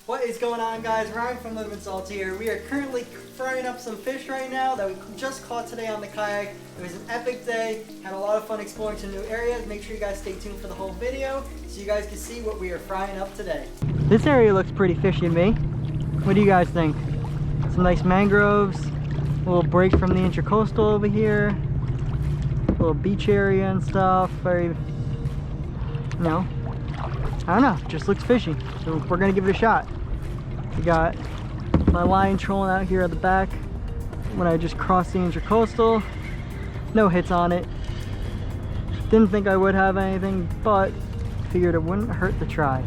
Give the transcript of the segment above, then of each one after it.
What is going on, guys? Ryan from Livin here. We are currently frying up some fish right now that we just caught today on the kayak. It was an epic day. Had a lot of fun exploring some new areas. Make sure you guys stay tuned for the whole video so you guys can see what we are frying up today. This area looks pretty fishy to me. What do you guys think? Some nice mangroves, a little break from the intercoastal over here, a little beach area and stuff. Very, I don't know, just looks fishy. So we're gonna give it a shot. We got my line trolling out here at the back when I just crossed the intercoastal. No hits on it. Didn't think I would have anything, but figured it wouldn't hurt to try.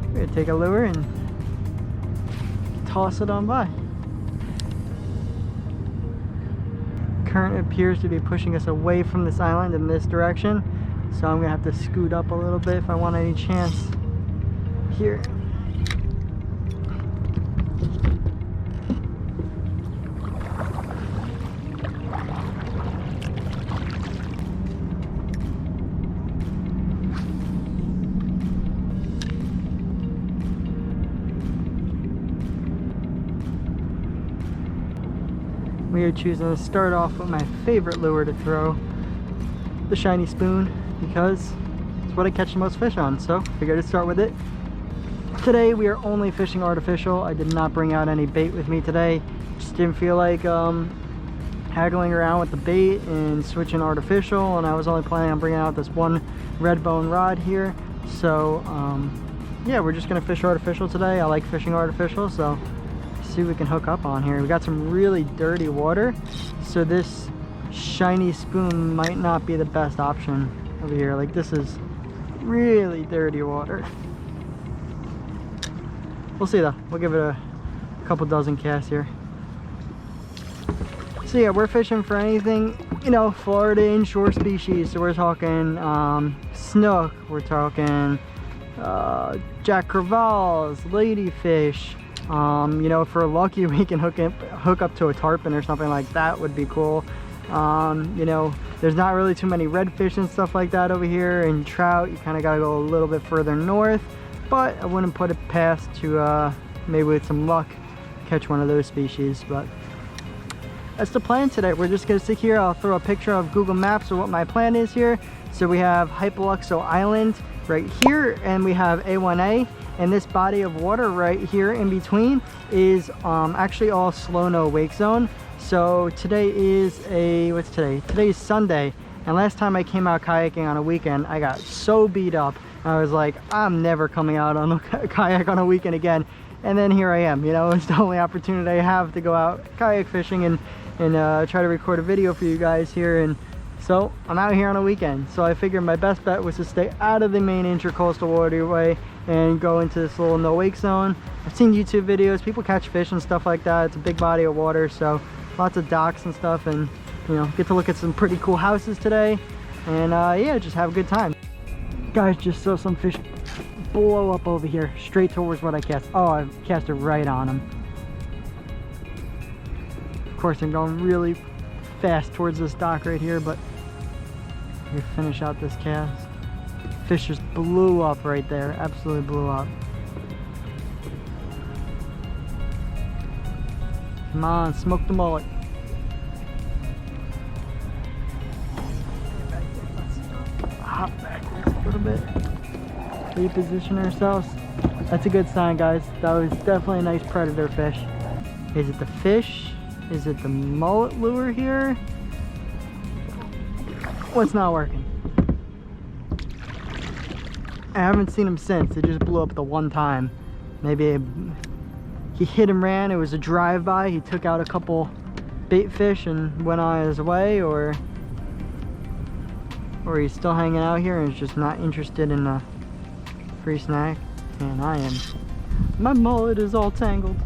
We're gonna take a lure and toss it on by. Current appears to be pushing us away from this island in this direction, so I'm gonna have to scoot up a little bit if I want any chance here. We are choosing to start off with my favorite lure to throw, the shiny spoon, because it's what I catch the most fish on, so figured to start with it. Today we are only fishing artificial. I did not bring out any bait with me today. Just didn't feel like haggling around with the bait and switching artificial, and I was only planning on bringing out this one red bone rod here. So yeah, we're just gonna fish artificial today. I like fishing artificial, so see what we can hook up on here. We got some really dirty water, so this shiny spoon might not be the best option over here. Like, this is really dirty water. We'll see though. We'll give it a couple dozen casts here. So yeah, we're fishing for anything, Florida inshore species. So we're talking snook, we're talking jack crevalles, ladyfish. If we're lucky, we can hook up to a tarpon or something like that. Would be cool. There's not really too many redfish and stuff like that over here, and trout, you kind of got to go a little bit further north, but I wouldn't put it past to maybe with some luck catch one of those species. But that's the plan today. We're just gonna sit here. I'll throw a picture of Google Maps of what my plan is here. So we have Hypoluxo Island right here, and we have A1A. And this body of water right here in between is actually all slow-no wake zone. So today is what's today? Today is Sunday, and last time I came out kayaking on a weekend, I got so beat up. I was like, I'm never coming out on a kayak on a weekend again. And then here I am, it's the only opportunity I have to go out kayak fishing and try to record a video for you guys here. And so I'm out here on a weekend. So I figured my best bet was to stay out of the main intercoastal waterway and go into this little no wake zone. I've seen YouTube videos, people catch fish and stuff like that. It's a big body of water, so lots of docks and stuff, and get to look at some pretty cool houses today, and yeah, just have a good time. Guys, just saw some fish blow up over here straight towards what I cast. Oh, I cast it right on them. Of course, I'm going really fast towards this dock right here, but we finish out this cast. Fish just blew up right there, absolutely blew up. Come on, smoke the mullet. Let's hop back a little bit, reposition ourselves. That's a good sign, guys. That was definitely a nice predator fish. Is it the fish? Is it the mullet lure here? What's not working? I haven't seen him since. It just blew up the one time. Maybe he hit and ran. It was a drive-by. He took out a couple bait fish and went on his way, or he's still hanging out here and is just not interested in a free snack. And I am. My mullet is all tangled.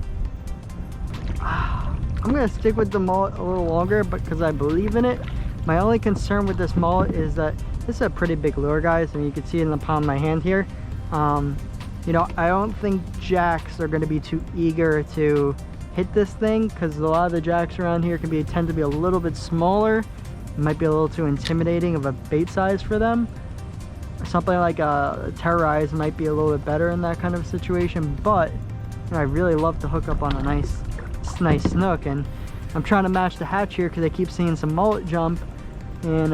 I'm gonna stick with the mullet a little longer, but because I believe in it. My only concern with this mullet is that this is a pretty big lure, guys, and you can see it in the palm of my hand here. I don't think jacks are going to be too eager to hit this thing, because a lot of the jacks around here tend to be a little bit smaller. It might be a little too intimidating of a bait size for them. something like a Terrorize might be a little bit better in that kind of situation, but you know, I really love to hook up on a nice snook, and I'm trying to match the hatch here because I keep seeing some mullet jump, and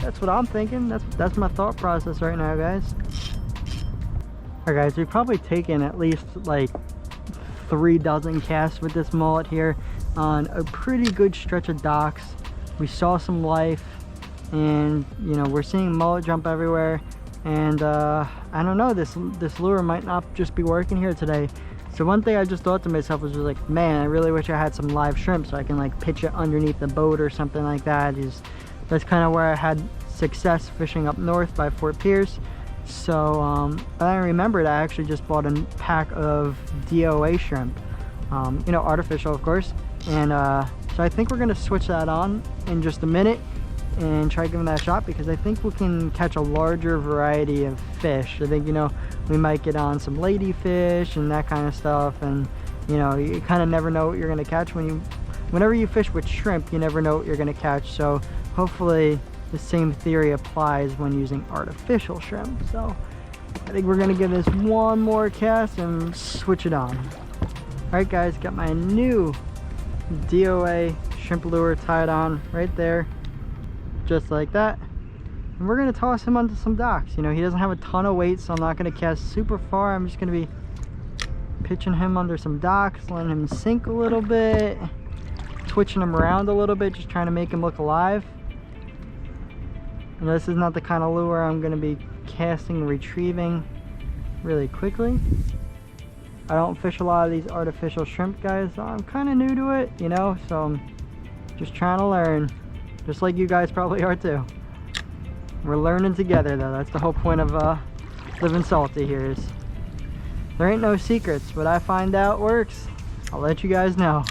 that's what I'm thinking. That's my thought process right now, guys. All right, guys, we've probably taken at least like 3 dozen casts with this mullet here on a pretty good stretch of docks. We saw some life, and you know, we're seeing mullet jump everywhere, and I don't know, this lure might not just be working here today. So one thing I just thought to myself was like, man, I really wish I had some live shrimp so I can like pitch it underneath the boat or something like that. That's kind of where I had success fishing up north by Fort Pierce. So I remembered I actually just bought a pack of DOA shrimp, you know, artificial of course, and so I think we're gonna switch that on in just a minute and try giving that a shot, because I think we can catch a larger variety of fish. I think, you know, we might get on some ladyfish and that kind of stuff, and you know, you kind of never know what you're gonna catch whenever you fish with shrimp. You never know what you're gonna catch, so hopefully the same theory applies when using artificial shrimp. So I think we're gonna give this one more cast and switch it on. All right, guys, got my new DOA shrimp lure tied on right there, just like that, and we're gonna toss him onto some docks. You know, he doesn't have a ton of weight, so I'm not gonna cast super far. I'm just gonna be pitching him under some docks, letting him sink a little bit, twitching him around a little bit, just trying to make him look alive. And this is not the kind of lure I'm gonna be casting and retrieving really quickly. I don't fish a lot of these artificial shrimp, guys, so I'm kind of new to it, you know, so I'm just trying to learn, just like you guys probably are too. We're learning together, though. That's the whole point of living salty here. Is there ain't no secrets. What I find out works, I'll let you guys know.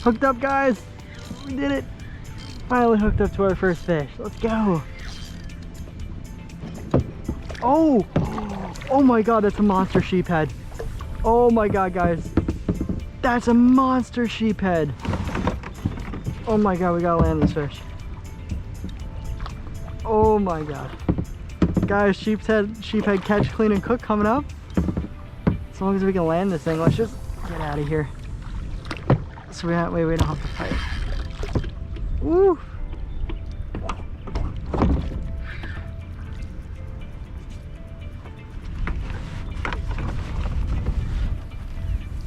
Hooked up, guys. We did it. Finally hooked up to our first fish. Let's go. Oh my god, that's a monster sheephead. Oh my god, guys, that's a monster sheephead. Oh my god, we gotta land this fish. Oh my god, guys, sheephead catch, clean, and cook coming up. As long as we can land this thing, let's just get out of here, so we don't have to fight. Woo!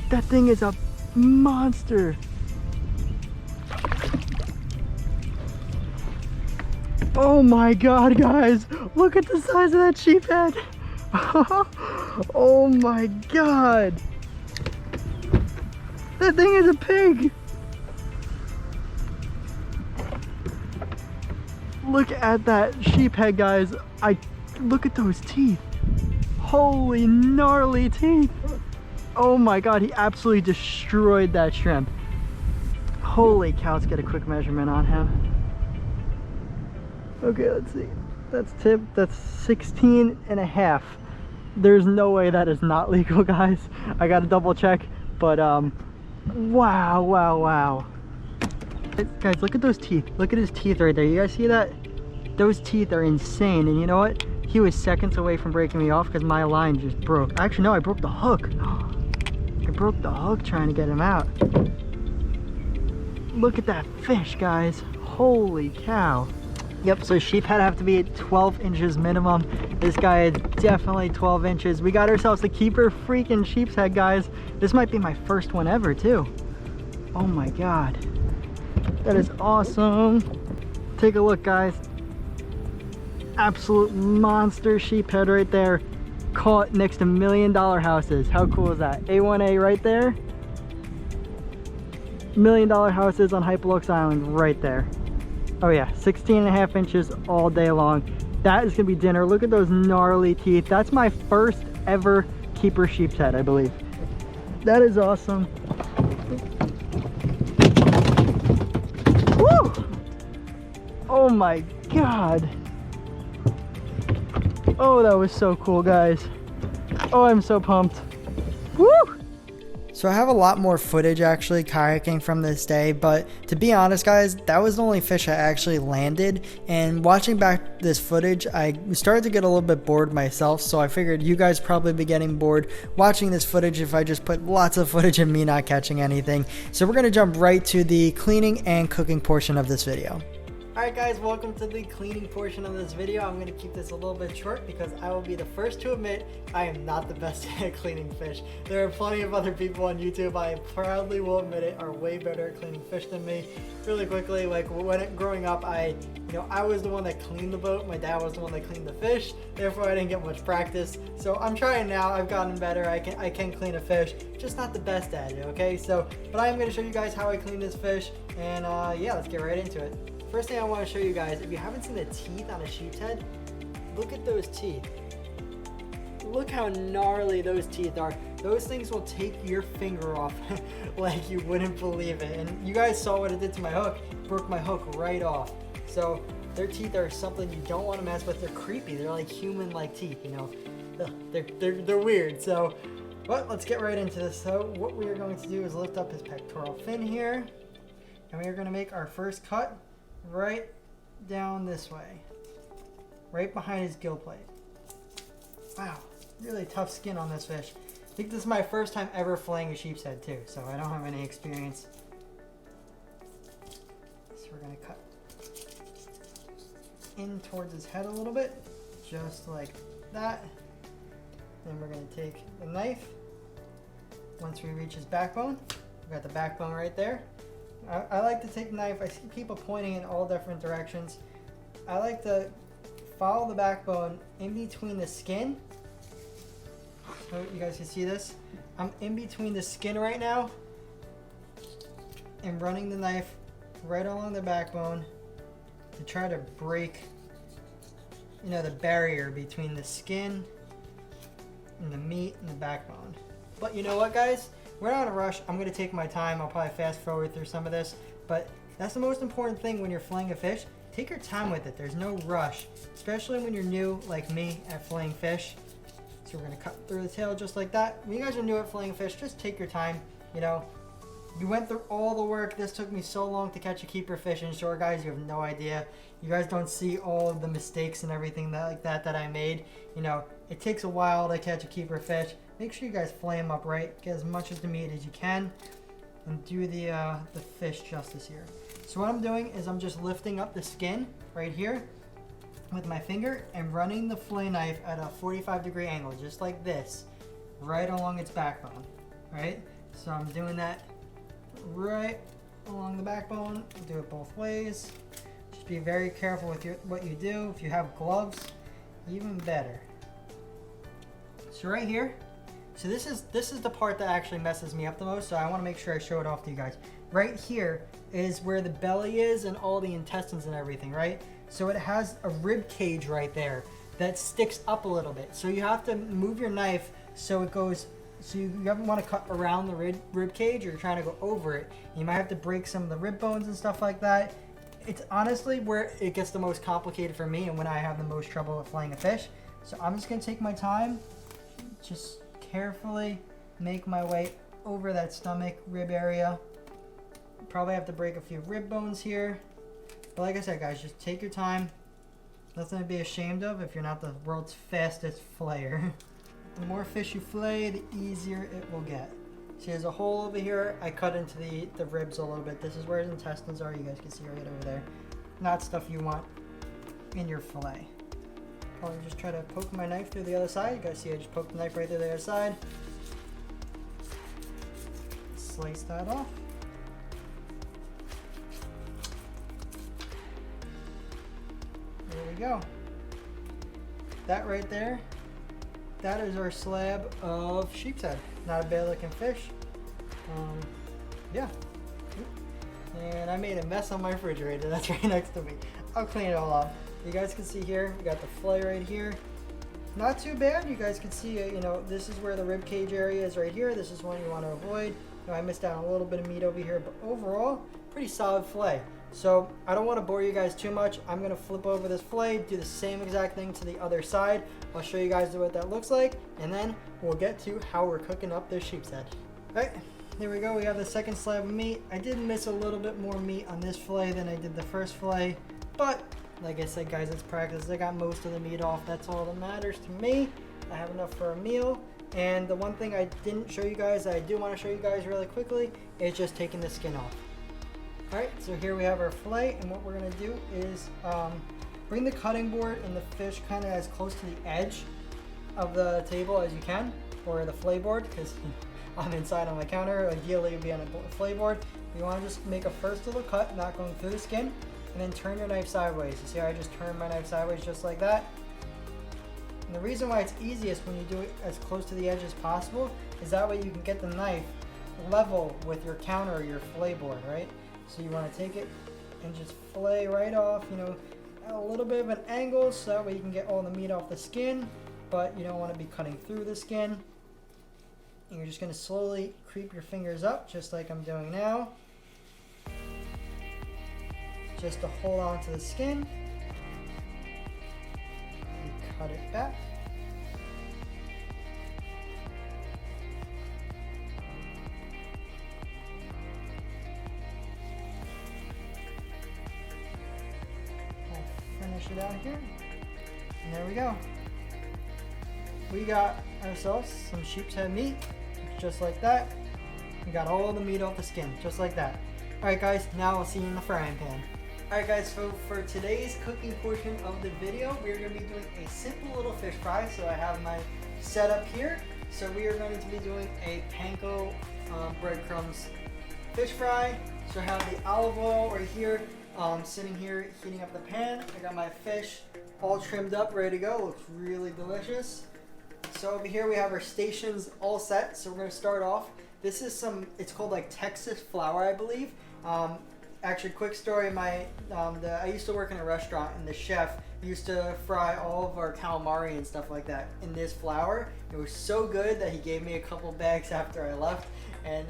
That thing is a monster. Oh my god, guys, look at the size of that sheephead. Oh my god, that thing is a pig. Look at that sheephead, guys. Look at those teeth. Holy gnarly teeth. Oh my god, he absolutely destroyed that shrimp. Holy cow, let's get a quick measurement on him. Okay, let's see. That's tip, that's 16 and a half. There's no way that is not legal, guys. I gotta double check, but wow. Guys, look at those teeth. Look at his teeth right there. You guys see that? Those teeth are insane, and you know what? He was seconds away from breaking me off because my line just broke. Actually, no, I broke the hook. I broke the hook trying to get him out. Look at that fish, guys. Holy cow. Yep, so sheephead have to be at 12 inches minimum. This guy is definitely 12 inches. We got ourselves a keeper freaking sheepshead, guys. This might be my first one ever, too. Oh my god. That is awesome. Take a look, guys. Absolute monster sheephead right there. Caught next to $1 million houses. How cool is that? A1A right there. $1 million houses on Hypolux Island right there. Oh yeah, 16 and a half inches all day long. That is gonna be dinner. Look at those gnarly teeth. That's my first ever keeper sheepshead, I believe. That is awesome. Woo! Oh my god. Oh, that was so cool, guys. Oh, I'm so pumped. Woo! So I have a lot more footage actually kayaking from this day, but to be honest guys, that was the only fish I actually landed, and watching back this footage I started to get a little bit bored myself, so I figured you guys probably be getting bored watching this footage if I just put lots of footage of me not catching anything. So we're going to jump right to the cleaning and cooking portion of this video. Alright guys, welcome to the cleaning portion of this video. I'm going to keep this a little bit short because I will be the first to admit I am not the best at cleaning fish. There are plenty of other people on YouTube, I proudly will admit it, are way better at cleaning fish than me. Really quickly, like growing up, I was the one that cleaned the boat. My dad was the one that cleaned the fish. Therefore, I didn't get much practice. So I'm trying now. I've gotten better. I can clean a fish, just not the best at it. Okay, but I am going to show you guys how I clean this fish, and yeah, let's get right into it. First thing I want to show you guys, if you haven't seen the teeth on a sheepshead, look at those teeth. Look how gnarly those teeth are. Those things will take your finger off like you wouldn't believe it. And you guys saw what it did to my hook. It broke my hook right off. So their teeth are something you don't want to mess with. They're creepy. They're like human-like teeth, you know. They're weird. So, but let's get right into this. So what we are going to do is lift up his pectoral fin here, and we are going to make our first cut right down this way, right behind his gill plate. Wow, really tough skin on this fish. I think this is my first time ever filleting a sheepshead too, so I don't have any experience. So we're gonna cut in towards his head a little bit, just like that. Then we're gonna take the knife. Once we reach his backbone, we got the backbone right there. I like to take the knife, I see people pointing in all different directions. I like to follow the backbone in between the skin. So you guys can see this. I'm in between the skin right now and running the knife right along the backbone to try to break, the barrier between the skin and the meat and the backbone. But you know what guys? We're not in a rush. I'm going to take my time. I'll probably fast forward through some of this. But that's the most important thing when you're filleting a fish. Take your time with it. There's no rush. Especially when you're new like me at filleting fish. So we're going to cut through the tail just like that. When you guys are new at filleting fish, just take your time. You went through all the work. This took me so long to catch a keeper fish inshore, guys. You have no idea. You guys don't see all of the mistakes and everything like that I made. It takes a while to catch a keeper fish. Make sure you guys fillet them up right. Get as much of the meat as you can, and do the fish justice here. So what I'm doing is I'm just lifting up the skin right here with my finger and running the fillet knife at a 45-degree angle, just like this, right along its backbone. Right? So I'm doing that right along the backbone. Do it both ways. Just be very careful with what you do. If you have gloves, even better. So right here. So this is the part that actually messes me up the most, so I want to make sure I show it off to you guys. Right here is where the belly is and all the intestines and everything, right? So it has a rib cage right there that sticks up a little bit. So you have to move your knife so it goes, so you don't want to cut around the rib cage, or you're trying to go over it. You might have to break some of the rib bones and stuff like that. It's honestly where it gets the most complicated for me and when I have the most trouble with filleting a fish. So I'm just going to take my time, just carefully make my way over that stomach rib area. Probably have to break a few rib bones here, but like I said guys, just take your time. Nothing to be ashamed of if you're not the world's fastest filleter. The more fish you fillet, the easier it will get. See, there's a hole over here. I cut into the ribs a little bit. This is where his intestines are. You guys can see right over there. Not stuff you want in your fillet. I'll just try to poke my knife through the other side. You guys see I just poked the knife right through the other side. Slice that off. There we go. That right there, that is our slab of sheepshead. Not a bad looking fish. Yeah. And I made a mess on my refrigerator. That's right next to me. I'll clean it all up. You guys can see here, we got the fillet right here. Not too bad. You guys can see, this is where the rib cage area is right here. This is one you want to avoid. I missed out on a little bit of meat over here, but overall, pretty solid fillet. So I don't want to bore you guys too much. I'm going to flip over this fillet, do the same exact thing to the other side. I'll show you guys what that looks like, and then we'll get to how we're cooking up this sheepshead. Alright, here we go. We have the second slab of meat. I did miss a little bit more meat on this fillet than I did the first fillet, but like I said, guys, it's practice. I got most of the meat off. That's all that matters to me. I have enough for a meal. And the one thing I didn't show you guys that I do want to show you guys really quickly is just taking the skin off. Alright, so here we have our fillet, and what we're going to do is bring the cutting board and the fish kind of as close to the edge of the table as you can, or the fillet board, because I'm inside on my counter. Ideally, it would be on a fillet board. You want to just make a first little cut, not going through the skin, and then turn your knife sideways. You see how I just turned my knife sideways just like that? And the reason why it's easiest when you do it as close to the edge as possible is that way you can get the knife level with your counter or your fillet board, right? So you want to take it and just fillet right off, you know, at a little bit of an angle so that way you can get all the meat off the skin, but you don't want to be cutting through the skin. And you're just going to slowly creep your fingers up just like I'm doing now, just to hold on to the skin. And cut it back. I'll finish it out here. And there we go. We got ourselves some sheepshead meat, just like that. We got all the meat off the skin, just like that. Alright guys, now I'll see you in the frying pan. Alright guys, so for today's cooking portion of the video, we're going to be doing a simple little fish fry. So I have my setup here. So we are going to be doing a panko breadcrumbs fish fry. So I have the olive oil right here, sitting here heating up the pan. I got my fish all trimmed up, ready to go. Looks really delicious. So over here we have our stations all set. So we're going to start off. This is it's called like Texas flour, I believe. Actually, quick story, I used to work in a restaurant, and the chef used to fry all of our calamari and stuff like that in this flour. It was so good that he gave me a couple bags after I left. And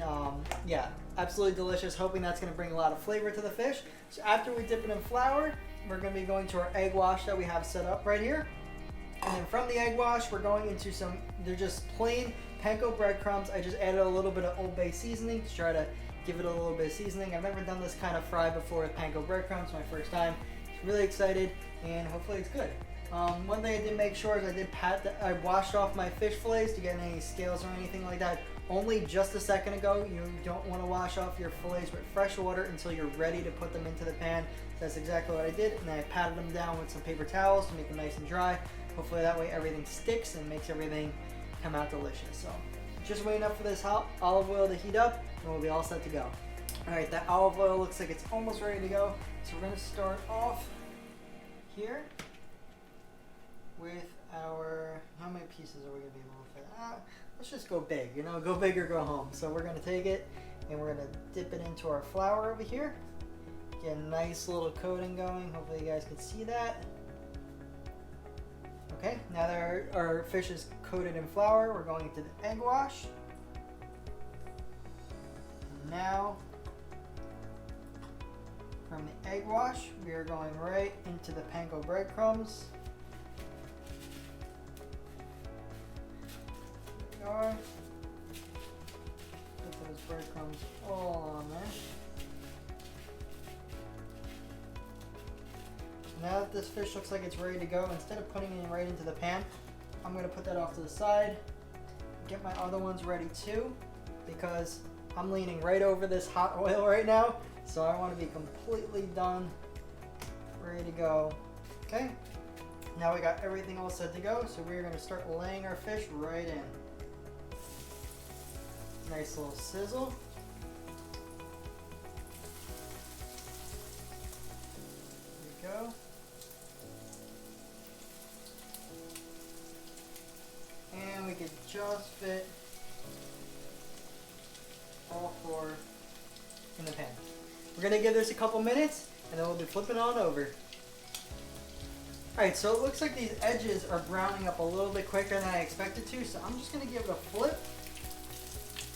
yeah, absolutely delicious. Hoping that's going to bring a lot of flavor to the fish. So after we dip it in flour, we're going to be going to our egg wash that we have set up right here. And then from the egg wash, we're going into they're just plain panko breadcrumbs. I just added a little bit of Old Bay seasoning to try to give it a little bit of seasoning. I've never done this kind of fry before with panko breadcrumbs, my first time. Just really excited, and hopefully it's good. One thing I did make sure is I washed off my fish fillets to get any scales or anything like that. Only just a second ago. You don't want to wash off your fillets with fresh water until you're ready to put them into the pan. So that's exactly what I did, and then I patted them down with some paper towels to make them nice and dry. Hopefully that way everything sticks and makes everything come out delicious. So just waiting up for this hot olive oil to heat up, and we'll be all set to go. Alright, that olive oil looks like it's almost ready to go. So we're going to start off here with our, how many pieces are we going to be able to fit? Let's just go big, you know, go big or go home. So we're going to take it and we're going to dip it into our flour over here. Get a nice little coating going. Hopefully you guys can see that. Okay, now that our fish is coated in flour, we're going into the egg wash. And now, from the egg wash, we are going right into the panko breadcrumbs. There we are. Put those breadcrumbs all on there. Now that this fish looks like it's ready to go, instead of putting it right into the pan, I'm going to put that off to the side. Get my other ones ready too, because I'm leaning right over this hot oil right now. So I want to be completely done, ready to go. Okay, now we got everything all set to go, so we're going to start laying our fish right in. Nice little sizzle. There we go. And we could just fit all four in the pan. We're going to give this a couple minutes, and then we'll be flipping on over. Alright, so it looks like these edges are browning up a little bit quicker than I expected to, so I'm just going to give it a flip.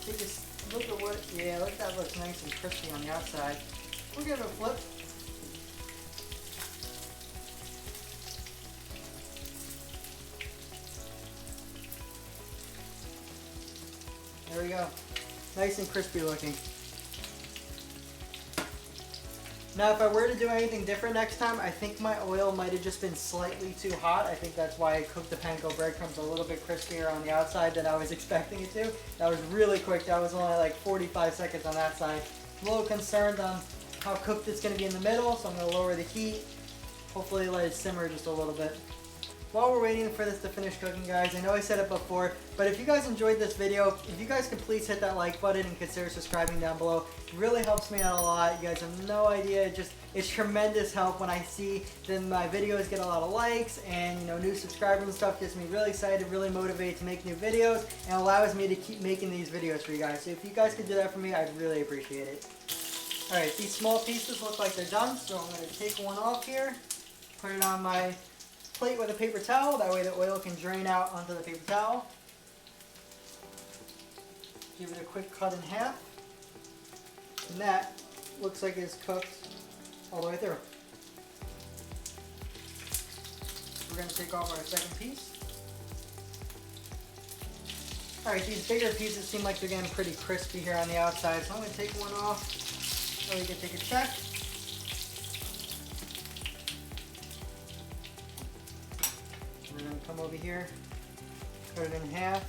Take a look at what, yeah, look, that looks nice and crispy on the outside. We'll give it a flip. There we go. Nice and crispy looking. Now if I were to do anything different next time, I think my oil might have just been slightly too hot. I think that's why I cooked the panko breadcrumbs a little bit crispier on the outside than I was expecting it to. That was really quick. That was only like 45 seconds on that side. I'm a little concerned on how cooked it's going to be in the middle, so I'm going to lower the heat. Hopefully let it simmer just a little bit. While we're waiting for this to finish cooking, guys, I know I said it before, but if you guys enjoyed this video, if you guys could please hit that like button and consider subscribing down below. It really helps me out a lot. You guys have no idea. It's tremendous help when I see that my videos get a lot of likes and, you know, new subscribers and stuff. Gets me really excited, really motivated to make new videos, and allows me to keep making these videos for you guys. So if you guys could do that for me, I'd really appreciate it. Alright, these small pieces look like they're done, so I'm going to take one off here, put it on my plate with a paper towel, that way the oil can drain out onto the paper towel. Give it a quick cut in half, and that looks like it's cooked all the way through. We're going to take off our second piece. Alright, these bigger pieces seem like they're getting pretty crispy here on the outside, so I'm going to take one off so we can take a check. We're going to come over here, cut it in half.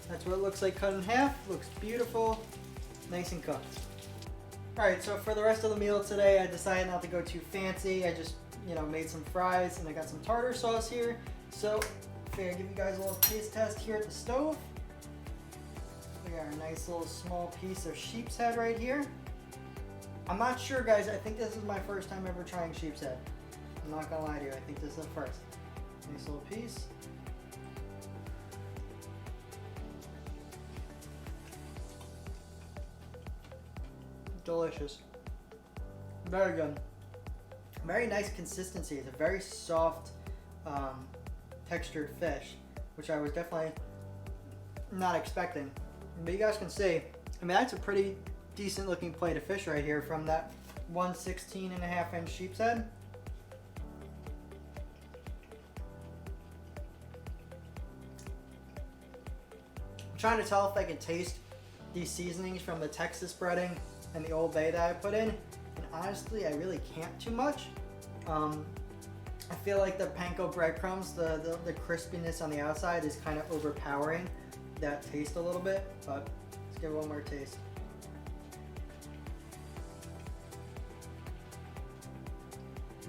That's what it looks like cut in half. Looks beautiful, nice and cooked. Alright, so for the rest of the meal today, I decided not to go too fancy. I just, you know, made some fries and I got some tartar sauce here. So, I figured I'd give you guys a little taste test here at the stove. We got a nice little small piece of sheepshead right here. I'm not sure, guys. I think this is my first time ever trying sheepshead. I'm not gonna lie to you. I think this is the first. Nice little piece. Delicious. Very good. Very nice consistency. It's a very soft, textured fish, which I was definitely not expecting. But you guys can see, I mean, that's a pretty decent looking plate of fish right here from that 1/16.5 inch sheepshead. I'm trying to tell if I can taste these seasonings from the Texas breading and the Old Bay that I put in, and honestly I really can't too much. I feel like the panko breadcrumbs, the crispiness on the outside is kind of overpowering that taste a little bit, but let's give it one more taste.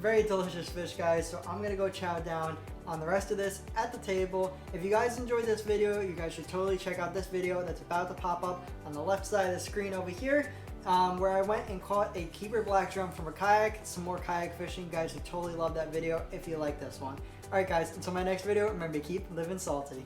Very delicious fish, guys, so I'm gonna go chow down on the rest of this at the table. If you guys enjoyed this video, you guys should totally check out this video that's about to pop up on the left side of the screen over here, where I went and caught a keeper black drum from a kayak, some more kayak fishing. You guys should totally love that video if you like this one. Alright guys, until my next video, remember to keep living salty.